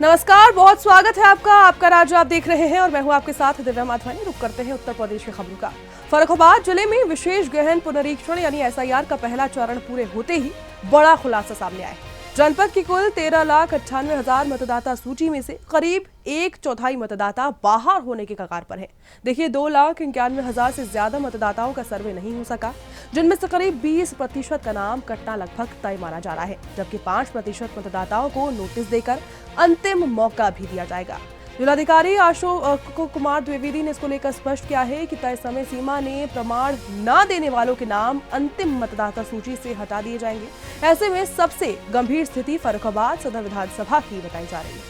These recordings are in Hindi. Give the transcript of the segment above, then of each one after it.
नमस्कार, बहुत स्वागत है आपका राज्य आप देख रहे हैं और मैं हूं आपके साथ दिव्या माधवानी। रुक करते हैं उत्तर प्रदेश की खबरों का। फर्रुखाबाद जिले में विशेष गहन पुनरीक्षण यानी एसआईआर का पहला चरण पूरे होते ही बड़ा खुलासा सामने आया है। जनपद की कुल 13,98,000 मतदाता सूची में से करीब 1/4 मतदाता बाहर होने के कगार पर है। देखिए, 2,91,000 से ज्यादा मतदाताओं का सर्वे नहीं हो सका, जिनमें से करीब 20% का नाम कटना लगभग तय माना जा रहा है, जबकि 5% मतदाताओं को नोटिस देकर अंतिम मौका भी दिया जाएगा। जिलाधिकारी अशोक कुमार द्विवेदी ने इसको लेकर स्पष्ट किया है कि तय समय सीमा में प्रमाण न देने वालों के नाम अंतिम मतदाता सूची से हटा दिए जाएंगे। ऐसे में सबसे गंभीर स्थिति फर्रुखाबाद सदर विधानसभा की बताई जा रही है।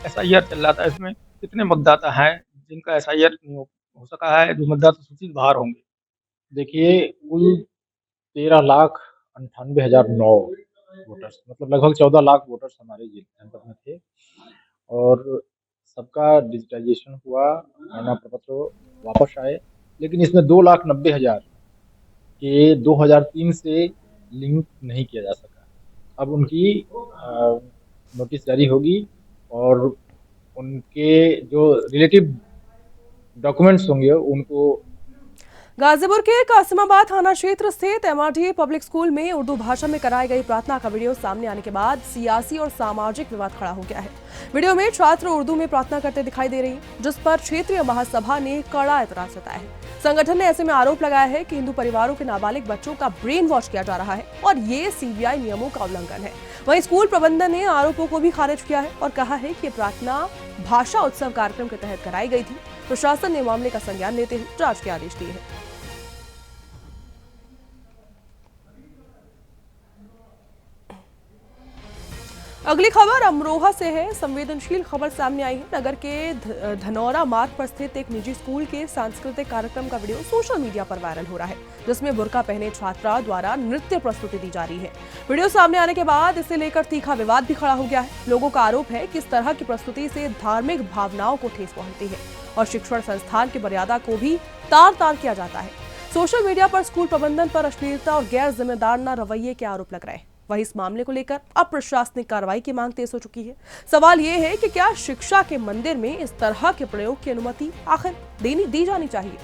एसआईआर चल रहा था, इसमें कितने मतदाता हैं जिनका एसआईआर नहीं हो सका है, जो मतदाता सूची से बाहर होंगे? देखिए, कुल 13,98,009 वोटर्स, मतलब लगभग 14 लाख वोटर्स हमारे जनपद में थे और सबका डिजिटाइजेशन हुआ, नाम प्रपत्र वापस आए, लेकिन इसमें 2,90,000 के 2003 से लिंक नहीं किया जा सका। अब उनकी नोटिस जारी होगी और उनके जो रिलेटिव डॉक्यूमेंट्स होंगे उनको। गाजीपुर के कासिमाबाद थाना क्षेत्र स्थित एमआरडी पब्लिक स्कूल में उर्दू भाषा में कराई गई प्रार्थना का वीडियो सामने आने के बाद सियासी और सामाजिक विवाद खड़ा हो गया है। वीडियो में छात्र उर्दू में प्रार्थना करते दिखाई दे रही हैं, जिस पर क्षेत्रीय महासभा ने कड़ा एतराज जताया है। संगठन ने ऐसे में आरोप लगाया है कि हिंदू परिवारों के नाबालिग बच्चों का ब्रेन वॉश किया जा रहा है और ये सीबीआई नियमों का उल्लंघन है। वहीं स्कूल प्रबंधन ने आरोपों को भी खारिज किया है और कहा है कि ये प्रार्थना भाषा उत्सव कार्यक्रम के तहत कराई गई थी। प्रशासन ने मामले का संज्ञान लेते हुए जांच के आदेश दिए हैं। अगली खबर अमरोहा से है। संवेदनशील खबर सामने आई है। नगर के धनौरा मार्ग पर स्थित एक निजी स्कूल के सांस्कृतिक कार्यक्रम का वीडियो सोशल मीडिया पर वायरल हो रहा है, जिसमें बुर्का पहने छात्रा द्वारा नृत्य प्रस्तुति दी जा रही है। वीडियो सामने आने के बाद इसे लेकर तीखा विवाद भी खड़ा हो गया है। लोगों का आरोप है कि इस तरह की प्रस्तुति से धार्मिक भावनाओं को ठेस पहुंचती है और शिक्षण संस्थान की मर्यादा को भी तार-तार किया जाता है। सोशल मीडिया पर स्कूल प्रबंधन पर अश्लीलता और गैर जिम्मेदाराना रवैये के आरोप लग रहे हैं। वहीं इस मामले को लेकर अब प्रशासनिक कार्रवाई की मांग तेज हो चुकी है। सवाल यह है कि क्या शिक्षा के मंदिर में इस तरह के प्रयोग की अनुमति आखिर दी जानी चाहिए?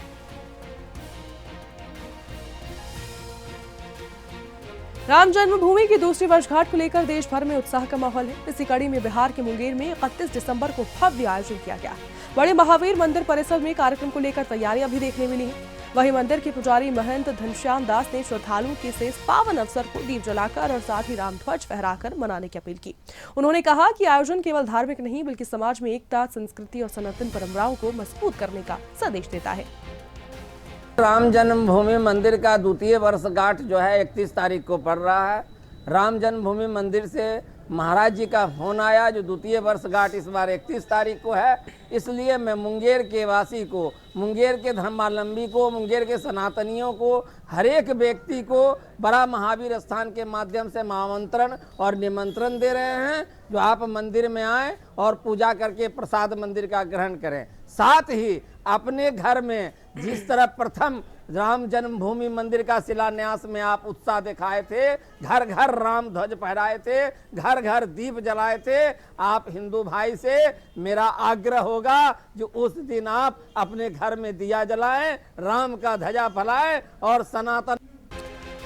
राम जन्मभूमि की दूसरी वर्षगांठ को लेकर देश भर में उत्साह का माहौल है। इसी कड़ी में बिहार के मुंगेर में 31 दिसंबर को भव्य आयोजन किया गया। बड़े महावीर मंदिर परिसर में कार्यक्रम को लेकर तैयारियां भी देखने मिली हैं। वहीं मंदिर के पुजारी महंत घनश्याम दास ने श्रद्धालुओं के से इस पावन अवसर को दीप जलाकर और साथ ही राम ध्वज फहराकर मनाने की अपील की। उन्होंने कहा कि आयोजन केवल धार्मिक नहीं बल्कि समाज में एकता, संस्कृति और सनातन परंपराओं को मजबूत करने का संदेश देता है। राम जन्मभूमि मंदिर का द्वितीय वर्षगांठ जो है 31 तारीख को पड़ रहा है। राम जन्मभूमि मंदिर से महाराज जी का फोन आया, जो द्वितीय वर्षगांठ इस बार 31 तारीख को है, इसलिए मैं मुंगेर के वासी को, मुंगेर के धर्मावलंबी को, मुंगेर के सनातनियों को, हर एक व्यक्ति को बड़ा महावीर स्थान के माध्यम से आमंत्रण और निमंत्रण दे रहे हैं, जो आप मंदिर में आएँ और पूजा करके प्रसाद मंदिर का ग्रहण करें। साथ ही अपने घर में जिस तरह प्रथम राम जन्मभूमि मंदिर का शिलान्यास में आप उत्साह दिखाए थे, घर घर राम ध्वज फहराए थे, घर घर दीप जलाए थे, आप हिंदू भाई से मेरा आग्रह होगा जो उस दिन आप अपने घर में दिया जलाएं, राम का ध्वजा फहराएं और सनातन।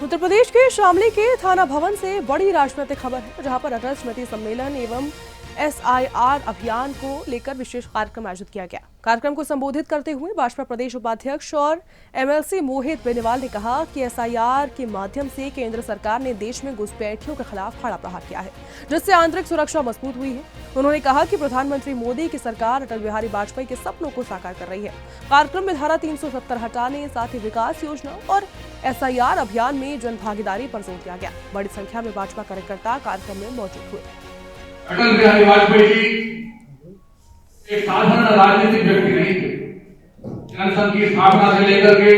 उत्तर प्रदेश के शामली के थाना भवन से बड़ी राजनीतिक खबर है, जहां पर अटल स्मृति सम्मेलन एवं एसआईआर अभियान को लेकर विशेष कार्यक्रम आयोजित किया गया। कार्यक्रम को संबोधित करते हुए भाजपा प्रदेश उपाध्यक्ष और एमएलसी मोहित बेनीवाल ने कहा कि एसआईआर के माध्यम से केंद्र सरकार ने देश में घुसपैठियों के खिलाफ कड़ा प्रहार किया है, जिससे आंतरिक सुरक्षा मजबूत हुई है। उन्होंने कहा कि प्रधानमंत्री मोदी की सरकार अटल बिहारी वाजपेयी के सपनों को साकार कर रही है। कार्यक्रम में धारा 370 हटाने, साथ ही विकास योजना और एसआईआर अभियान में जन भागीदारी पर जोर दिया गया। बड़ी संख्या में भाजपा कार्यकर्ता कार्यक्रम में मौजूद हुए। अटल बिहारी वाजपेयी जी एक साधारण राजनीतिक व्यक्ति नहीं थे। जनसंघ की स्थापना से लेकर के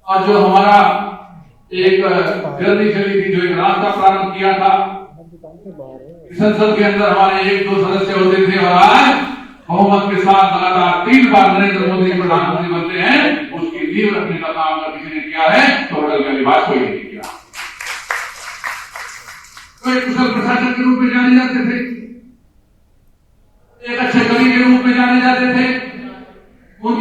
और जो हमारा एक जर्नी चली थी, जो एक रास्ता प्रारंभ किया था, संसद के अंदर हमारे 1-2 सदस्य होते थे और आज बहुमत के साथ लगातार 3 बार नरेंद्र मोदी प्रधानमंत्री बनते हैं। उसकी नींव रखने का काम अगर किसी ने किया है तो अटल बिहारी वाजपेयी ने किया। तो एक कुशल प्रशासक के रूप में जाने जाते थे।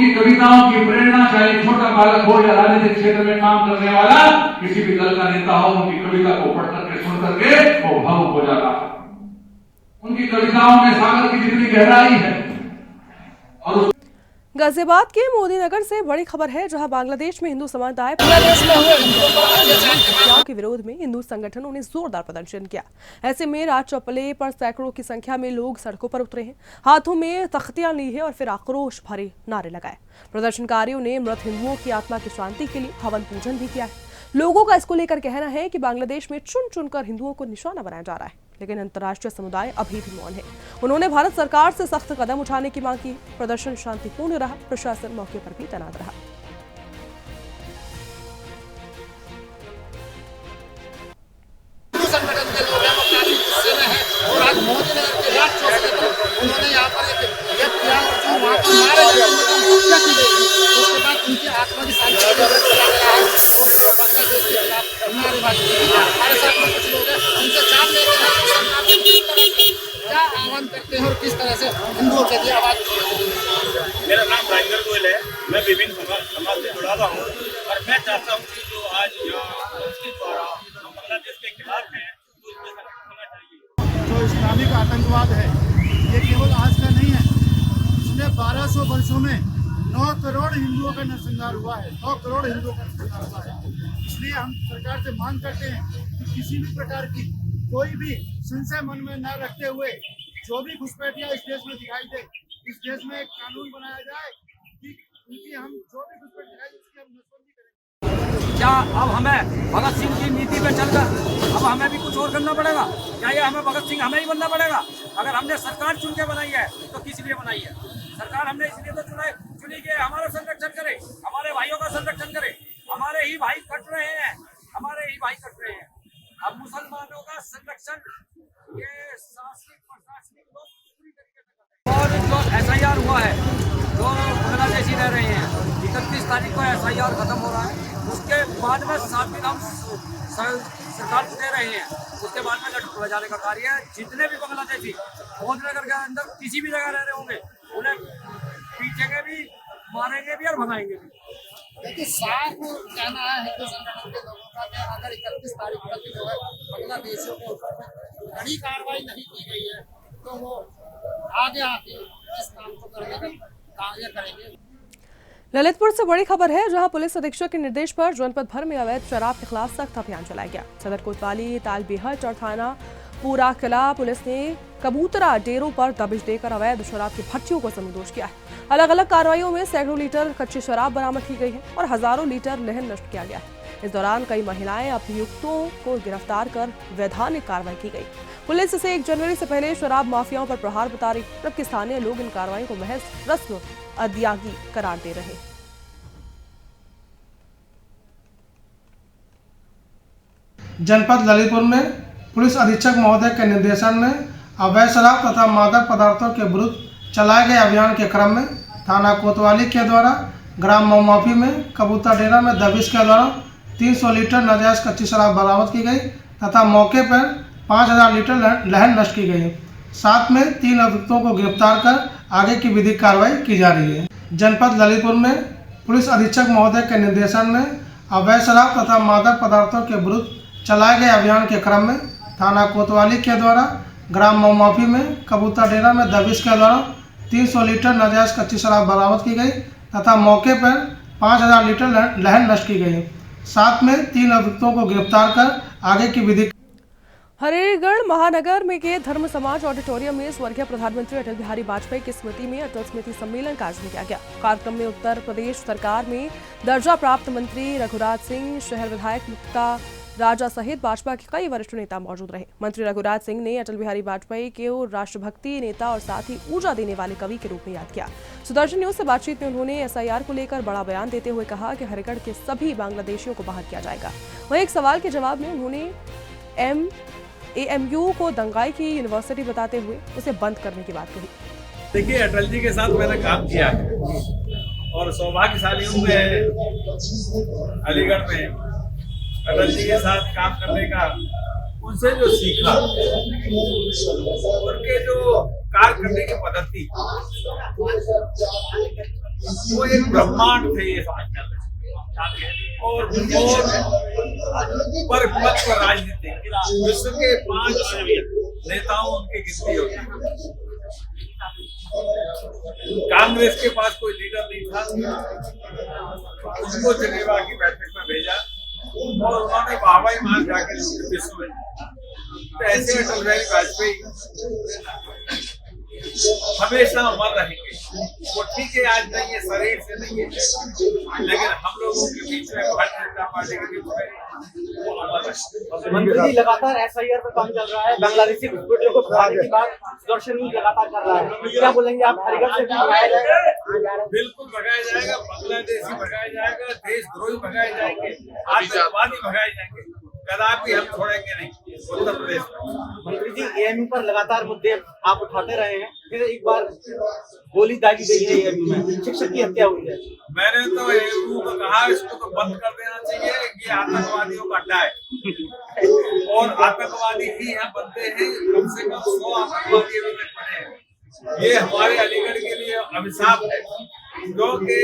उनकी कविताओं की प्रेरणा, चाहे छोटा बालक हो या राजनीतिक क्षेत्र में काम करने वाला किसी भी दल का नेता हो, उनकी कविता को पढ़ करके सुन करके वो भावुक हो जाता है। उनकी कविताओं में सागर की जितनी गहराई है। और गाजियाबाद के मोदी नगर से बड़ी खबर है, जहां बांग्लादेश में हिंदू समुदाय के विरोध में हिंदू संगठनों ने जोरदार प्रदर्शन किया। ऐसे में राज चौपले पर सैकड़ों की संख्या में लोग सड़कों पर उतरे हैं, हाथों में तख्तियां ली है और फिर आक्रोश भरे नारे लगाए। प्रदर्शनकारियों ने मृत हिंदुओं की आत्मा की शांति के लिए हवन पूजन भी किया है। लोगों का इसको लेकर कहना है कि बांग्लादेश में चुन चुनकर हिंदुओं को निशाना बनाया जा रहा है, लेकिन अंतर्राष्ट्रीय समुदाय अभी भी मौन है। उन्होंने भारत सरकार से सख्त कदम उठाने की मांग की। प्रदर्शन शांतिपूर्ण रहा, प्रशासन मौके पर भी तैनात रहा। संगठन के लोग हैं, वो काफी गुस्से में हैं और आज मोदी नगर के राज चौक पर उन्होंने यहाँ पर एक किया और जो वहाँ पर मारे गए हत्या की गई थी, उसके बाद उनकी आत्मा की शांति के लिए किया गया है और बांग्लादेश के खिलाफ नारेबाजी की। हमारे साथ में कुछ लोग हैं, उनसे जान लेते हैं कि सरकार को किस तरह से क्या आह्वान करते हैं और किस तरह से हिंदुओं के लिए आवाज। मेरा नाम राजेंद्र गोयल है, मैं विभिन्न समाज से जुड़ा हुआ हूँ और मैं चाहता हूँ कि जो आज उसके द्वारा बांग्लादेश के खिलाफ है उसमें संगठन होना चाहिए। जो इस्लामिक आतंकवाद है ये केवल आज का नहीं है, पिछले 1200 वर्षों में 9 करोड़ हिंदुओं का नरसंहार हुआ है। 9 करोड़ हिंदुओं का नरसंहार हुआ है। इसलिए हम सरकार से मांग करते हैं कि किसी भी प्रकार की कोई भी संशय मन में न रखते हुए जो भी घुसपैठियां इस देश में दिखाई दे, इस देश में एक कानून बनाया जाए कि उनकी हम जो भी घुसपैठ दिखाई उसकी हम नसबंदी करें। क्या अब हमें भगत सिंह की नीति पे चलकर अब हमें भी कुछ और करना पड़ेगा? क्या ये हमें भगत सिंह हमें ही बनना पड़ेगा? अगर हमने सरकार चुन के बनाई है तो किस लिए बनाई है? सरकार हमने इसलिए तो चुनी कि हमारा संरक्षण करे, हमारे भाइयों का संरक्षण करे। हमारे ही भाई कट रहे हैं, हमारे ही भाई कट रहे हैं। अब मुसलमानों का संरक्षण ये शासनिक प्रशासनिक लोग पूरी तरीके से करते हैं। और जो SIR हुआ है, जो बांग्लादेशी रह रहे हैं, 31 तारीख को SIR खत्म हो रहा है। उसके बाद में 7 दिन हम सरकार को दे रहे हैं, उसके बाद में लट्टू बजाने का कार्य है। जितने भी बांग्लादेशी मोदीनगर के अंदर किसी भी जगह रह रहे होंगे उन्हें पीछेंगे भी, मारेंगे भी और भगाएंगे भी। देखिए साफ कहना है हिंदू संगठन के लोगों का कि अगर 31 तारीख तक जो है बांग्लादेशियों को कड़ी कार्रवाई नहीं की गई है तो वो आगे आके इस काम को करने का कार्य करेंगे। ललितपुर से बड़ी खबर है, जहां पुलिस अधीक्षक के निर्देश पर जनपद भर में अवैध शराब के खिलाफ सख्त अभियान चलाया गया। सदर कोतवाली, तालबेहट और थाना पूरा किला पुलिस ने कबूतरा डेरों पर दबिश देकर अवैध शराब की भट्टियों को समूदोष किया है। अलग अलग कार्रवाइयों में सैकड़ों लीटर कच्ची शराब बरामद की गई है और हजारों लीटर लहन नष्ट किया गया है। इस दौरान कई महिलाएं अभियुक्तों को गिरफ्तार कर वैधानिक कार्रवाई की गई। पुलिस इसे 1 जनवरी से पहले शराब माफियाओं पर प्रहार बता रही, जबकि स्थानीय लोग इन कार्रवाई को महज रस्म अदायगी करार दे रहे। जनपद ललितपुर में पुलिस अधीक्षक महोदय के निर्देशन में अवैध शराब तथा मादक पदार्थों के विरुद्ध चलाए गए अभियान के क्रम में थाना कोतवाली के द्वारा ग्राम मऊमाफी में कबूतर डेरा में दबिश के दौरान 300 लीटर नाजायज कच्ची शराब बरामद की गई तथा मौके पर 5000 लीटर लहन नष्ट की गई। साथ में 3 अभियुक्तों को गिरफ्तार कर आगे की विधिक कार्रवाई की जा रही है। जनपद ललितपुर में पुलिस अधीक्षक महोदय के निर्देशन में अवैध शराब तथा मादक पदार्थों के विरुद्ध चलाए गए अभियान के क्रम में थाना कोतवाली के द्वारा ग्राम मऊमाफी में कबूतर डेरा में दबिश के दौरान 300 लीटर नाजायज कच्ची शराब बरामद की गई तथा मौके पर 5000 लीटर लहन नष्ट की गई। साथ में 3 अभियुक्तों को गिरफ्तार कर आगे की विधि। हरिगढ़ महानगर में के धर्म समाज ऑडिटोरियम में स्वर्गीय प्रधानमंत्री अटल बिहारी वाजपेयी की स्मृति में अटल स्मृति सम्मेलन का आयोजन किया गया। कार्यक्रम में उत्तर प्रदेश सरकार में दर्जा प्राप्त मंत्री रघुराज सिंह, शहर विधायक मुक्ता राजा सहित भाजपा के कई वरिष्ठ नेता मौजूद रहे। मंत्री रघुराज सिंह ने अटल बिहारी वाजपेयी को राष्ट्रभक्ति नेता और साथ ही ऊर्जा देने वाले कवि के रूप में याद किया। सुदर्शन न्यूज से बातचीत में उन्होंने SIR को लेकर बड़ा बयान देते हुए कहा कि हरिगढ़ के सभी बांग्लादेशियों को बाहर किया जाएगा। वहीं एक सवाल के जवाब में उन्होंने AMU को दंगाई की यूनिवर्सिटी बताते हुए उसे बंद करने की बात कही। देखिए, अटल जी के साथ मैंने काम किया है और सौभाग्यशाली हूँ मैं अलीगढ़ में अटल जी के साथ काम करने का, उनसे जो सीखा, उनके जो कार्य करने की पद्धति, वो एक ब्रह्मांड थे ये समाज और परिपक्व राजनीति विश्व के 5 नेताओं उनकी गिनती होती है। कांग्रेस के पास कोई लीडर नहीं था, उसको जनेवा की बैठक में भेजा और उन्होंने वाहवाही मान जाके विश्व में। तो ऐसे अटल बिहारी वाजपेयी हमेशा अमर रहेंगे। वो ठीक है आज नहीं है, शरीर से नहीं है, लेकिन हम लोगों के बीच में भारतीय जनता पार्टी के बीच में वो अमर है। मंत्री जी लगातार SIR पर काम चल रहा है, बांग्लादेशी घुसपैठियों को भगाने की बात सुदर्शन न्यूज लगातार कर रहा है, क्या बोलेंगे आप? अलीगढ़ से भगाया जाएगा? बिल्कुल भगाया जाएगा, बांग्लादेशी भगाया जाएगा, देशद्रोही भगाए जाएंगे, आतंकवादी भगाए जाएंगे, कदापि हम छोड़ेंगे नहीं उत्तर प्रदेश में। मंत्री जी AMU पर लगातार मुद्दे आप उठाते रहे हैं, फिर एक बार गोली दागी गई है AMU में, शिक्षक की हत्या हुई है। मैंने तो AMU को कहा इसको तो बंद कर देना चाहिए, ये आतंकवादियों का अड्डा है और आतंकवादी ही यहाँ बनते हैं। कम से कम 100 आतंकवादी अभी तक बने हैं। ये हमारे अलीगढ़ के लिए अभिशाप है, क्योंकि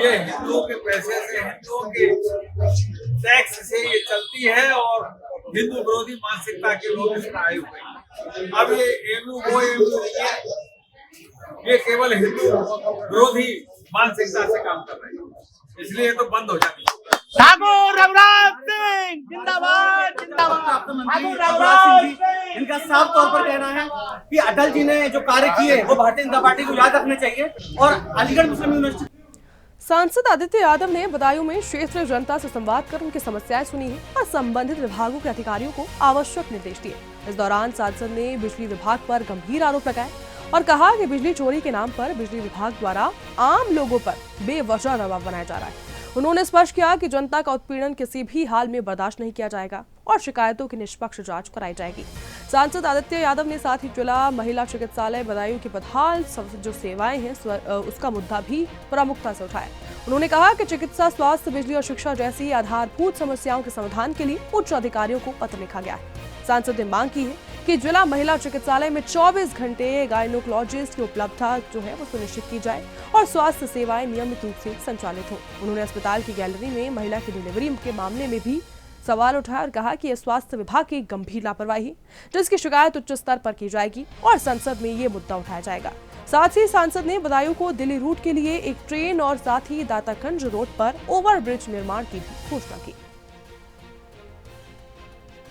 ये हिंदुओं के पैसे से, हिंदुओं के टैक्स से ये चलती है और हिंदू विरोधी मानसिकता के लोग इसमें आए हुए हैं। अब ये AMU वो AMU नहीं है, ये केवल हिंदू विरोधी मानसिकता से काम कर रहे हैं, इसलिए तो बंद हो जाती है। ठाकुर रघुराज सिंह जिंदाबाद जिंदाबाद। ठाकुर रघुराज सिंह, इनका साफ तौर पर कहना है कि अटल जी ने जो कार्य किए वो भारतीय जनता पार्टी को याद रखने चाहिए और अलीगढ़ मुस्लिम यूनिवर्सिटी। सांसद आदित्य यादव ने बदायूं में क्षेत्रीय जनता से संवाद कर उनकी समस्याएं सुनी है और संबंधित विभागों के अधिकारियों को आवश्यक निर्देश दिए। इस दौरान सांसद ने बिजली विभाग पर गंभीर आरोप लगाए और कहा कि बिजली चोरी के नाम पर बिजली विभाग द्वारा आम लोगों पर बेवजह दबाव बनाया जा रहा है। उन्होंने स्पष्ट किया कि जनता का उत्पीड़न किसी भी हाल में बर्दाश्त नहीं किया जाएगा और शिकायतों की निष्पक्ष जांच कराई जाएगी। सांसद आदित्य यादव ने साथ ही जिला महिला चिकित्सालय बदायूं की बदहाल जो सेवाएं हैं उसका मुद्दा भी प्रमुखता से उठाया। उन्होंने कहा कि चिकित्सा, स्वास्थ्य, बिजली और शिक्षा जैसी आधारभूत समस्याओं के समाधान के लिए उच्च अधिकारियों को पत्र लिखा गया है। सांसद ने मांग की है कि जिला महिला चिकित्सालय में 24 घंटे गायनोकोलॉजिस्ट की उपलब्धता जो है वो सुनिश्चित की जाए और स्वास्थ्य सेवाएं नियमित रूप से संचालित हों। उन्होंने अस्पताल की गैलरी में महिला की डिलीवरी के मामले में भी सवाल उठाया और कहा कि यह स्वास्थ्य विभाग की गंभीर लापरवाही, जिसकी शिकायत उच्च स्तर पर की जाएगी और संसद में ये मुद्दा उठाया जाएगा। साथ ही सांसद ने बदायूं को दिल्ली रूट के लिए एक ट्रेन और साथ ही दातागंज रोड पर ओवरब्रिज निर्माण की भी घोषणा की।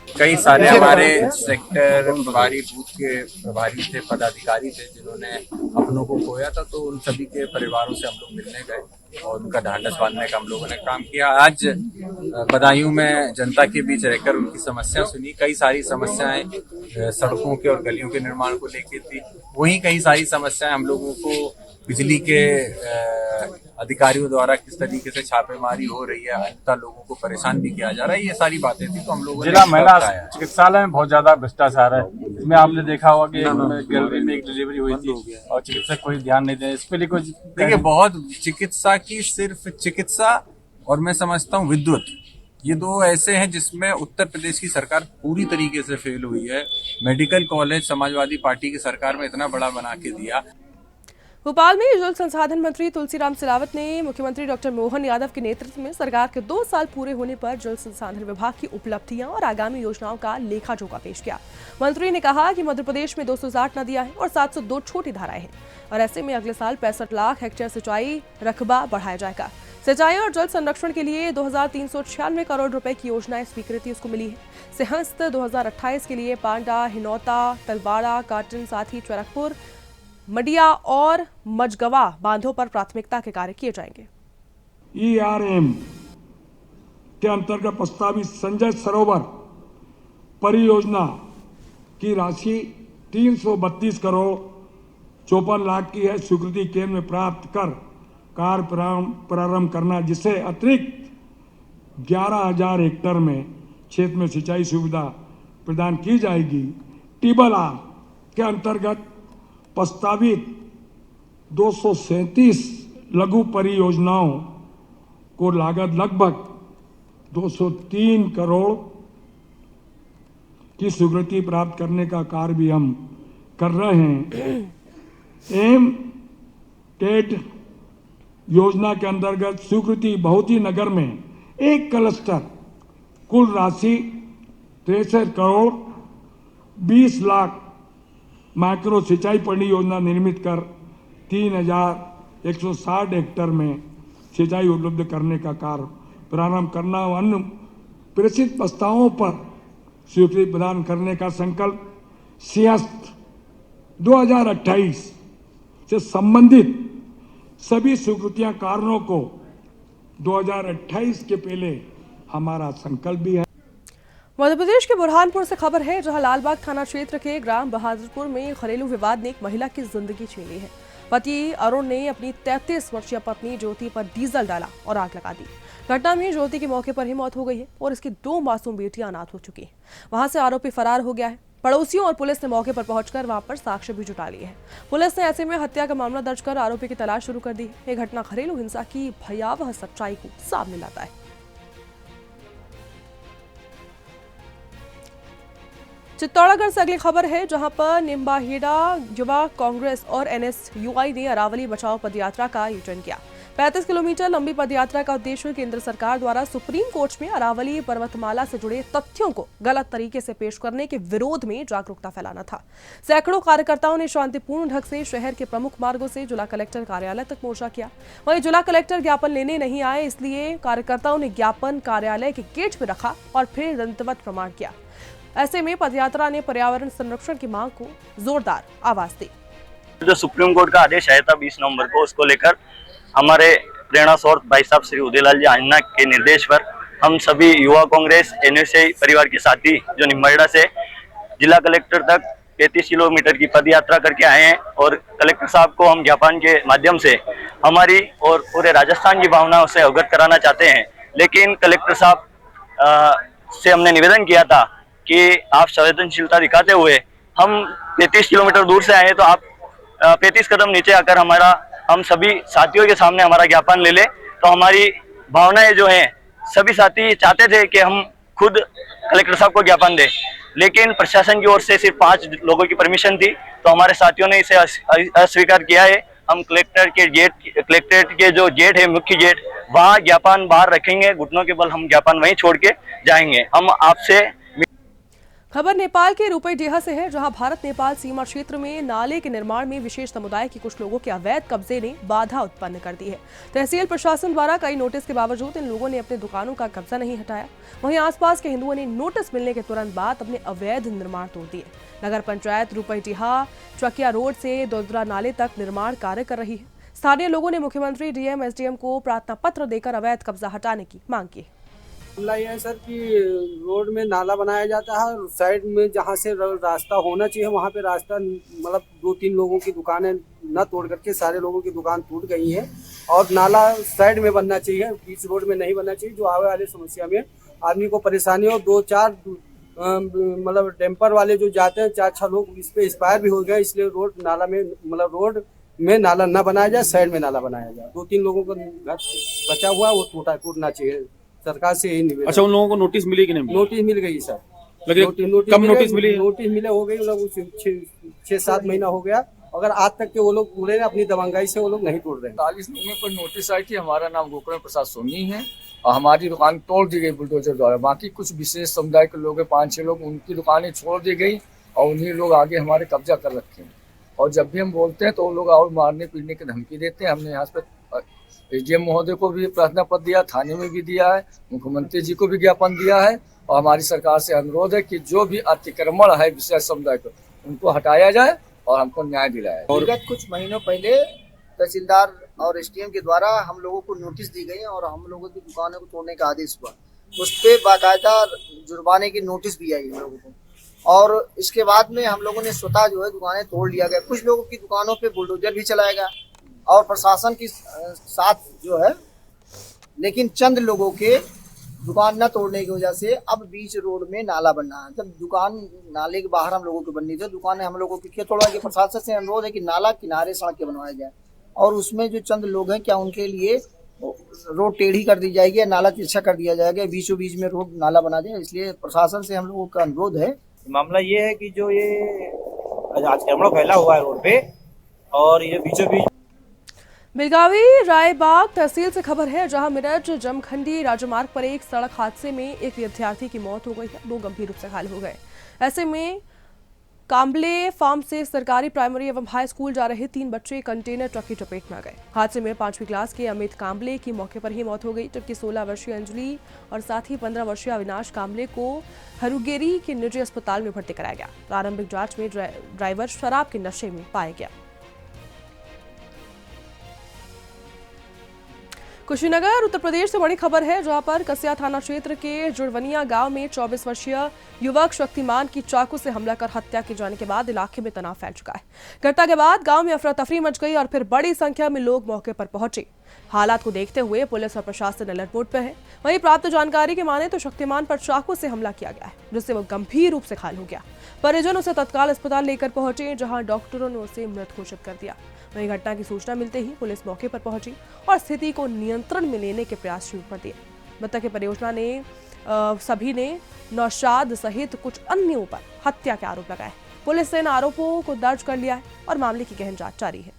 कई सारे हमारे सेक्टर प्रभारी, बूथ के प्रभारी थे, पदाधिकारी थे जिन्होंने अपनों को खोया था, तो उन सभी के परिवारों से हम लोग मिलने गए और उनका ढांढस बांधने का हम लोगों ने काम किया। आज बदायूं में जनता के बीच रहकर उनकी समस्या सुनी। कई सारी समस्याएं सड़कों के और गलियों के निर्माण को लेकर थी, वहीं कई सारी समस्याएं हम लोगों को बिजली के अधिकारियों द्वारा किस तरीके से छापेमारी हो रही है, अंततः लोगों को परेशान भी किया जा रहा है, ये सारी बातें थी। तो हम लोगों जिला महिला चिकित्सालय में बहुत ज्यादा भ्रष्टाचार है। इसमें आपने देखा होगा कि गैलरी में एक डिलीवरी हुई थी और चिकित्सक कोई ध्यान नहीं दे, इस पे कुछ देखिए, बहुत चिकित्सा की सिर्फ चिकित्सा और मैं समझता हूँ विद्युत, ये दो ऐसे हैं जिसमें उत्तर प्रदेश की सरकार पूरी तरीके से फेल हुई है। मेडिकल कॉलेज समाजवादी पार्टी की सरकार में इतना बड़ा बना के दिया। भोपाल में जल संसाधन मंत्री तुलसीराम सिलावट ने मुख्यमंत्री डॉक्टर मोहन यादव के नेतृत्व में सरकार के 2 साल पूरे होने पर जल संसाधन विभाग की उपलब्धियां और आगामी योजनाओं का लेखा जोखा पेश किया। मंत्री ने कहा कि मध्य प्रदेश में 260 नदियां हैं और 702 छोटी धाराएं हैं और ऐसे में अगले साल 65 लाख हेक्टेयर सिंचाई रकबा बढ़ाया जाएगा। सिंचाई और जल संरक्षण के लिए 2396 करोड़ रुपए की योजनाएं स्वीकृति उसको मिली है। सिंहस्थ 2028 के लिए पांडा, हिनौता, तलवाड़ा, काटन, साथ ही चरकपुर, मडिया और मजगवा बांधों पर प्राथमिकता के कार्य किए जाएंगे। ERM के अंतर्गत प्रस्तावित संजय सरोवर परियोजना की राशि 332 करोड़ 54 लाख की है। स्वीकृति केंद्र में प्राप्त कर कार्य प्रारंभ करना, जिससे अतिरिक्त 11,000 हेक्टेयर में क्षेत्र में सिंचाई सुविधा प्रदान की जाएगी। टिबला के अंतर्गत प्रस्तावित 237 लघु परियोजनाओं को लागत लगभग 203 करोड़ की स्वीकृति प्राप्त करने का कार्य भी हम कर रहे हैं। एम टेट योजना के अंतर्गत स्वीकृति बहुती नगर में एक क्लस्टर कुल राशि 63 करोड़ 20 लाख माइक्रो सिंचाई परियोजना निर्मित कर 3160 हेक्टेयर में सिंचाई उपलब्ध करने का कार्य प्रारंभ करना और अन्य प्रेषित प्रस्तावों पर स्वीकृति प्रदान करने का संकल्प सिंहस्थ 2028 से संबंधित सभी स्वीकृतियां कारणों को 2028 के पहले हमारा संकल्प भी है। मध्य प्रदेश के बुरहानपुर से खबर है, जहां लालबाग थाना क्षेत्र के ग्राम बहादुरपुर में घरेलू विवाद ने एक महिला की जिंदगी छीन ली है। पति अरुण ने अपनी 33 वर्षीय पत्नी ज्योति पर डीजल डाला और आग लगा दी। घटना में ज्योति की मौके पर ही मौत हो गई है और इसकी 2 मासूम बेटियां अनाथ हो चुकी हैं। वहां से आरोपी फरार हो गया है। पड़ोसियों और पुलिस ने मौके पर पहुंचकर वहां पर साक्ष्य भी जुटा लिए हैं। पुलिस ने ऐसे में हत्या का मामला दर्ज कर आरोपी की तलाश शुरू कर दी है। यह घटना घरेलू हिंसा की भयावह सच्चाई को सामने लाता है। चित्तौड़गढ़ से अगली खबर है, जहां पर निम्बाहेड़ा युवा कांग्रेस और NSUI ने अरावली बचाओ पदयात्रा का आयोजन किया। 35 किलोमीटर लंबी पदयात्रा का उद्देश्य केंद्र सरकार द्वारा सुप्रीम कोर्ट में अरावली पर्वतमाला से जुड़े तथ्यों को गलत तरीके से पेश करने के विरोध में जागरूकता फैलाना था। सैकड़ों कार्यकर्ताओं ने शांतिपूर्ण ढंग से शहर के प्रमुख मार्गों से जिला कलेक्टर कार्यालय तक मोर्चा किया। वहीं जिला कलेक्टर ज्ञापन लेने नहीं आए, इसलिए कार्यकर्ताओं ने ज्ञापन कार्यालय के गेट पर रखा और फिर दंडवत प्रमाण किया। ऐसे में पदयात्रा ने पर्यावरण संरक्षण की मांग को जोरदार आवाज दी। जो सुप्रीम कोर्ट का आदेश आया था 20 नवंबर को, उसको लेकर हमारे प्रेरणा स्रोत भाई साहब श्री उदयलाल जी आंजना के निर्देश पर हम सभी युवा कांग्रेस NSUI परिवार के साथी जो निम्बाहेड़ा से जिला कलेक्टर तक 33 किलोमीटर की पदयात्रा करके आए हैं और कलेक्टर साहब को हम ज्ञापन के माध्यम से हमारी और पूरे राजस्थान की भावनाओं से अवगत कराना चाहते हैं। लेकिन कलेक्टर साहब से हमने निवेदन किया था कि आप संवेदनशीलता दिखाते हुए हम 33 किलोमीटर दूर से आए तो आप 35 कदम नीचे आकर हम सभी साथियों के सामने हमारा ज्ञापन ले ले। तो हमारी भावनाएं जो हैं, सभी साथी चाहते थे कि हम खुद कलेक्टर साहब को ज्ञापन दें, लेकिन प्रशासन की ओर से सिर्फ 5 लोगों की परमिशन थी, तो हमारे साथियों ने इसे अस्वीकार किया है। हम कलेक्ट्रेट के जो गेट है, मुख्य गेट, वहाँ ज्ञापन बाहर रखेंगे, घुटनों के बल हम ज्ञापन वहीं छोड़ के जाएंगे। हम आपसे खबर नेपाल के रूपईडीहा से है, जहां भारत नेपाल सीमा क्षेत्र में नाले के निर्माण में विशेष समुदाय के कुछ लोगों के अवैध कब्जे ने बाधा उत्पन्न कर दी है। तहसील प्रशासन द्वारा कई नोटिस के बावजूद इन लोगों ने अपने दुकानों का कब्जा नहीं हटाया। वहीं आसपास के हिंदुओं ने नोटिस मिलने के तुरंत बाद अपने अवैध निर्माण तोड़ दिए। नगर पंचायत रूपईडीहा चकिया रोड से दोदरा नाले तक निर्माण कार्य कर रही है। स्थानीय लोगों ने मुख्यमंत्री DM SDM को प्रार्थना पत्र देकर अवैध कब्जा हटाने की मांग की। मामला यह है सर कि रोड में नाला बनाया जाता है और साइड में जहाँ से रास्ता होना चाहिए वहाँ पे रास्ता मतलब 2-3 लोगों की दुकानें न तोड़ करके सारे लोगों की दुकान टूट गई है और नाला साइड में बनना चाहिए, बीच रोड में नहीं बनना चाहिए, जो आने वाली समस्या में आदमी को परेशानी हो। 2-4 मतलब टेम्पर वाले जो जाते हैं 4-6 लोग इस पे एक्सपायर भी हो गए, इसलिए रोड रोड में नाला न बनाया जाए, साइड में नाला बनाया जाए। 2-3 लोगों का घर बचा हुआ वो टूटना चाहिए। सरकार से यही निवेदन। अच्छा, उन लोगों को नोटिस मिली कि नहीं? नोटिस मिल गई सर। कब नोटिस मिली? नोटिस मिले हो गई मतलब 6-7 महीना हो गया, अगर आज तक के वो लोग पूरे अपनी दबंगाई से वो लोग नहीं तोड़ रहे। 40 लोगों पर नोटिस आई थी। हमारा नाम गोकर्ण प्रसाद सोनी है और हमारी दुकान तोड़ दी गई बुलडोजर द्वारा। बाकी कुछ विशेष समुदाय के लोग 5-6 लोग, उनकी दुकानें छोड़ दी गई और उन्हीं लोग आगे हमारे कब्जा कर रखे हैं। और जब भी हम बोलते हैं तो वो लोग और मारने पीटने की धमकी देते हैं। हमने यहाँ पे SDM महोदय को भी प्रार्थना पत्र दिया, थाने में भी दिया है, मुख्यमंत्री जी को भी ज्ञापन दिया है और हमारी सरकार से अनुरोध है कि जो भी अतिक्रमण है विशेष समुदाय को, उनको हटाया जाए और हमको न्याय दिलाया जाए। विगत कुछ महीनों पहले तहसीलदार और SDM के द्वारा हम लोगों को नोटिस दी गई और हम लोगों की दुकानों को तोड़ने का आदेश हुआ। उस पर बाकायदा जुर्माने की नोटिस भी आई हम लोगों को और इसके बाद में हम लोगों ने स्वतः जो है दुकानें तोड़ लिया गया। कुछ लोगों की दुकानों पे बुलडोजर भी चलाया गया और प्रशासन के साथ जो है, लेकिन चंद लोगों के दुकान न तोड़ने की वजह से अब बीच रोड में नाला बनना है। जब दुकान नाले के बाहर हम लोगों की बननी थी, दुकानें हम लोगों की क्यों तोड़वा के? प्रशासन से अनुरोध है कि नाला किनारे सड़कें बनवाया जाए और उसमें जो चंद लोग हैं क्या उनके लिए रोड टेढ़ी कर दी जाएगी या नाला तिरछा कर दिया जाएगा, बीचों बीच में रोड नाला बना दें। इसलिए प्रशासन से हम लोगों का अनुरोध है। मामला ये है कि जो ये अतिक्रमण फैला हुआ है रोड पे और ये बीचों बीच बेलगावी रायबाग तहसील से खबर है, जहां मिरज जमखंडी राजमार्ग पर एक सड़क हादसे में एक विद्यार्थी की मौत हो गई है, 2 गंभीर रूप से घायल हो गए। ऐसे में काम्बले फार्म से सरकारी प्राइमरी एवं हाई स्कूल जा रहे 3 बच्चे कंटेनर ट्रक की चपेट में आ गए। हादसे में 5वीं क्लास के अमित काम्बले की मौके पर ही मौत हो गई, जबकि 16 वर्षीय अंजलि और साथ ही 15 वर्षीय अविनाश काम्बले को हरुगेरी के निजी अस्पताल में भर्ती कराया गया। प्रारंभिक जांच में ड्राइवर शराब के नशे में पाया गया। कुशीनगर उत्तर प्रदेश से बड़ी खबर है, जहां पर कसिया थाना क्षेत्र के जुड़वनिया गांव में 24 वर्षीय युवक शक्तिमान की चाकू से हमला कर हत्या किए जाने के बाद इलाके में तनाव फैल चुका है। घटना के बाद गांव में अफरा तफरी मच गई और फिर बड़ी संख्या में लोग मौके पर पहुंचे। हालात को देखते हुए पुलिस और प्रशासन अलर्ट मोड पर है। वहीं प्राप्त जानकारी के माने तो शक्तिमान पर चाकू से हमला किया गया है, जिससे वो गंभीर रूप से घायल हो गया। परिजन उसे तत्काल अस्पताल लेकर पहुंचे, जहां डॉक्टरों ने उसे मृत घोषित कर दिया। वहीं घटना की सूचना मिलते ही पुलिस मौके पर पहुंची और स्थिति को नियंत्रण में लेने के प्रयास शुरू कर दिए। मृतक की परियोजना ने सभी ने नौशाद सहित कुछ अन्यों पर हत्या के आरोप लगाए। पुलिस ने इन आरोपों को दर्ज कर लिया है और मामले की गहन जांच जारी है।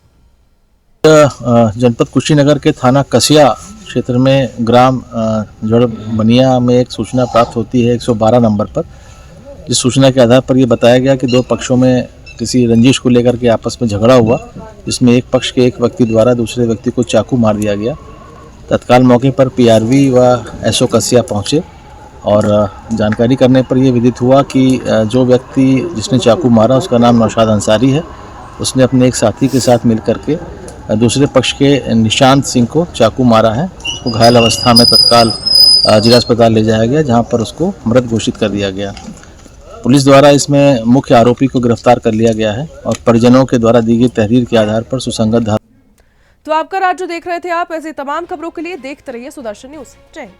जनपद कुशीनगर के थाना कसिया क्षेत्र में ग्राम जुड़वनिया में एक सूचना प्राप्त होती है 112 नंबर पर, जिस सूचना के आधार पर यह बताया गया कि 2 पक्षों में किसी रंजिश को लेकर के आपस में झगड़ा हुआ, जिसमें एक पक्ष के एक व्यक्ति द्वारा दूसरे व्यक्ति को चाकू मार दिया गया। तत्काल मौके पर पीआरवी व एसओ कसिया पहुंचे और जानकारी करने पर यह विदित हुआ कि जो व्यक्ति जिसने चाकू मारा उसका नाम नौशाद अंसारी है। उसने अपने एक साथी के साथ मिलकर के दूसरे पक्ष के निशांत सिंह को चाकू मारा है। उसको घायल अवस्था में तत्काल जिला अस्पताल ले जाया गया, जहाँ पर उसको मृत घोषित कर दिया गया। पुलिस द्वारा इसमें मुख्य आरोपी को गिरफ्तार कर लिया गया है और परिजनों के द्वारा दी गई तहरीर के आधार पर सुसंगत। तो आपका राज्य देख रहे थे आप। ऐसी तमाम खबरों के लिए देखते रहिए सुदर्शन न्यूज। जय हिंद।